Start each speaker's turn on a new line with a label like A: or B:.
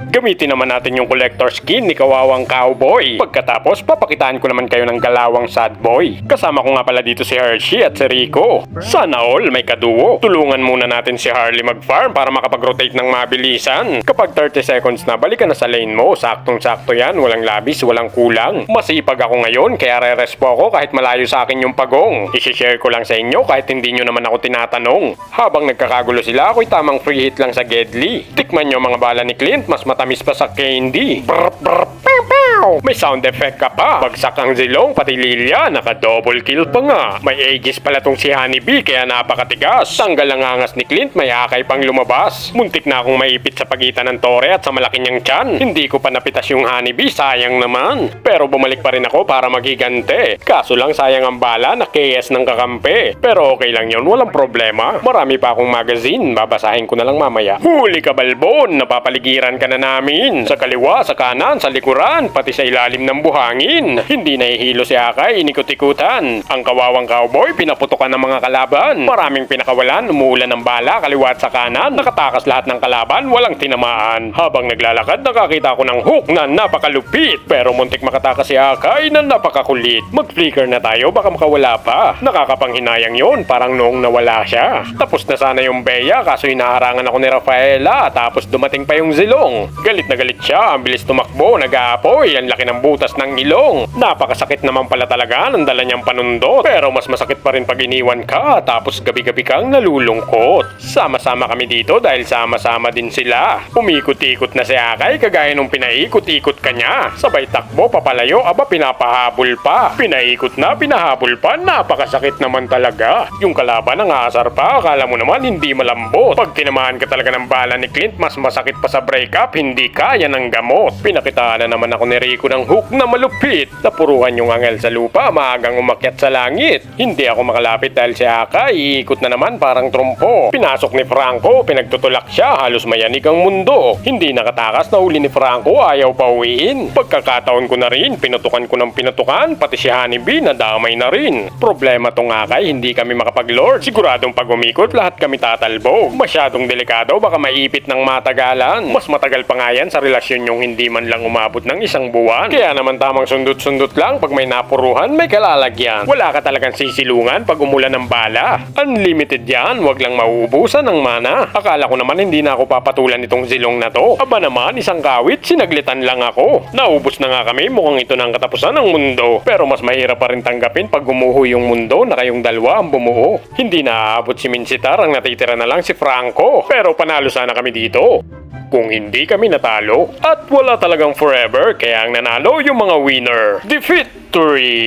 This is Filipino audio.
A: Gamitin naman natin yung collector skin ni Kawawang Cowboy. Pagkatapos, papakitaan ko naman kayo ng galawang sad boy. Kasama ko nga pala dito si Hershey at si Rico. Sana all may kaduo. Tulungan muna natin si Harley mag-farm para makapag-rotate ng mabilisan. Kapag 30 seconds na, balikan na sa lane mo. Saktong-sakto yan, walang labis, walang kulang. Masipag ako ngayon, kaya re-respo ako kahit malayo sa akin yung pagong. I-share ko lang sa inyo kahit hindi nyo naman ako tinatanong. Habang nagkakagulo sila, ako'y tamang free hit lang sa Gedli. Tikman nyo mga bala ni Clint, mas matamis pa sa candy. Brr, brr, pow, pow. May sound effect ka pa. Bagsak ang Zilong, pati Lilia, naka-double kill pa nga. May aegis pala tong si Honeybee, kaya napakatigas. Tanggal ang angas ni Clint, may akay pang lumabas. Muntik na akong maipit sa pagitan ng tore at sa malaki niyang tiyan. Hindi ko pa napitas yung Honeybee, sayang naman. Pero bumalik pa rin ako para magigante. Kaso lang sayang ang bala na KS ng kakampi. Pero okay lang yon, walang problema. Marami pa akong magazine, babasahin ko na lang mamaya. Huli ka balbon, napapaligiran ka na namin. Sa kaliwa, sa kanan, sa likuran, pati sa ilalim ng buhangin. Hindi nahihilo si Akay, inikot-ikutan. Ang Kawawang Cowboy, pinaputukan ng mga kalaban. Maraming pinakawalan, umuulan ng bala, kaliwa at sa kanan. Nakatakas lahat ng kalaban, walang tinamaan. Habang naglalakad, nakakita ko ng hook na napakalupit. Pero muntik makatakas si Akay na napakakulit. Mag-flicker na tayo, baka makawala pa. Nakakapanghinayang yon, parang noong nawala siya. Tapos na sana yung Bea, kaso hinaharangan ako ni Rafaela. Tapos dumating pa yung Zilong. Galit na galit siya, ang bilis tumakbo, nag-aapoy, ang laki ng butas ng ilong. Napakasakit naman pala talaga ng dala niyang panundot. Pero mas masakit pa rin pag iniwan ka, tapos gabi-gabi kang nalulungkot. Sama-sama kami dito dahil sama-sama din sila. Umikot-ikot na si Akay, kagaya nung pinaikot-ikot ka niya. Sabay takbo, papalayo, aba pinapahabol pa. Pinaikot na, pinahabol pa, napakasakit naman talaga. Yung kalaban ang aasar pa, akala mo naman hindi malambot. Pag tinamaan ka talaga ng bala ni Clint, mas masakit pa sa breakup, hindi kaya ng gamot. Pinakitaan na naman ako ni Rico ng hook na malupit. Napuruhan yung angel sa lupa, maagang umakyat sa langit. Hindi ako makalapit dahil si Akay, iikot na naman parang trumpo. Pinasok ni Franco, pinagtutulak siya, halos mayanig ang mundo. Hindi nakatakas na uli ni Franco, ayaw pa uwiin. Pagkakataon ko na rin, pinutukan ko ng pinutukan, pati si Honeybee nadamay na rin. Problema tong Akay, hindi kami makapag-lord. Siguradong pag umikot, lahat kami tatalbog. Masyadong delikado, baka maipit ng matagalan. Mas matagal pa nga yan sa relasyon yung hindi man lang umabot ng isang buwan. Kaya naman tamang sundot-sundot lang, pag may napuruhan, may kalalagyan. Wala ka talagang sisilungan pag umulan ng bala. Unlimited yan, wag lang mauubusan ng mana. Akala ko naman hindi na ako papatulan itong Zilong na to. Aba naman, isang kawit, sinaglitan lang ako. Naubos na nga kami, mukhang ito na ang katapusan ng mundo. Pero mas mahirap pa rin tanggapin pag gumuho yung mundo na kayong dalawa ang bumuo. Hindi na aabot si Minsitar, ang natitira na lang si Franco. Pero panalo sana kami dito kung hindi kami natalo. At wala talagang forever, kaya ang nanalo yung mga winner. Defeatory!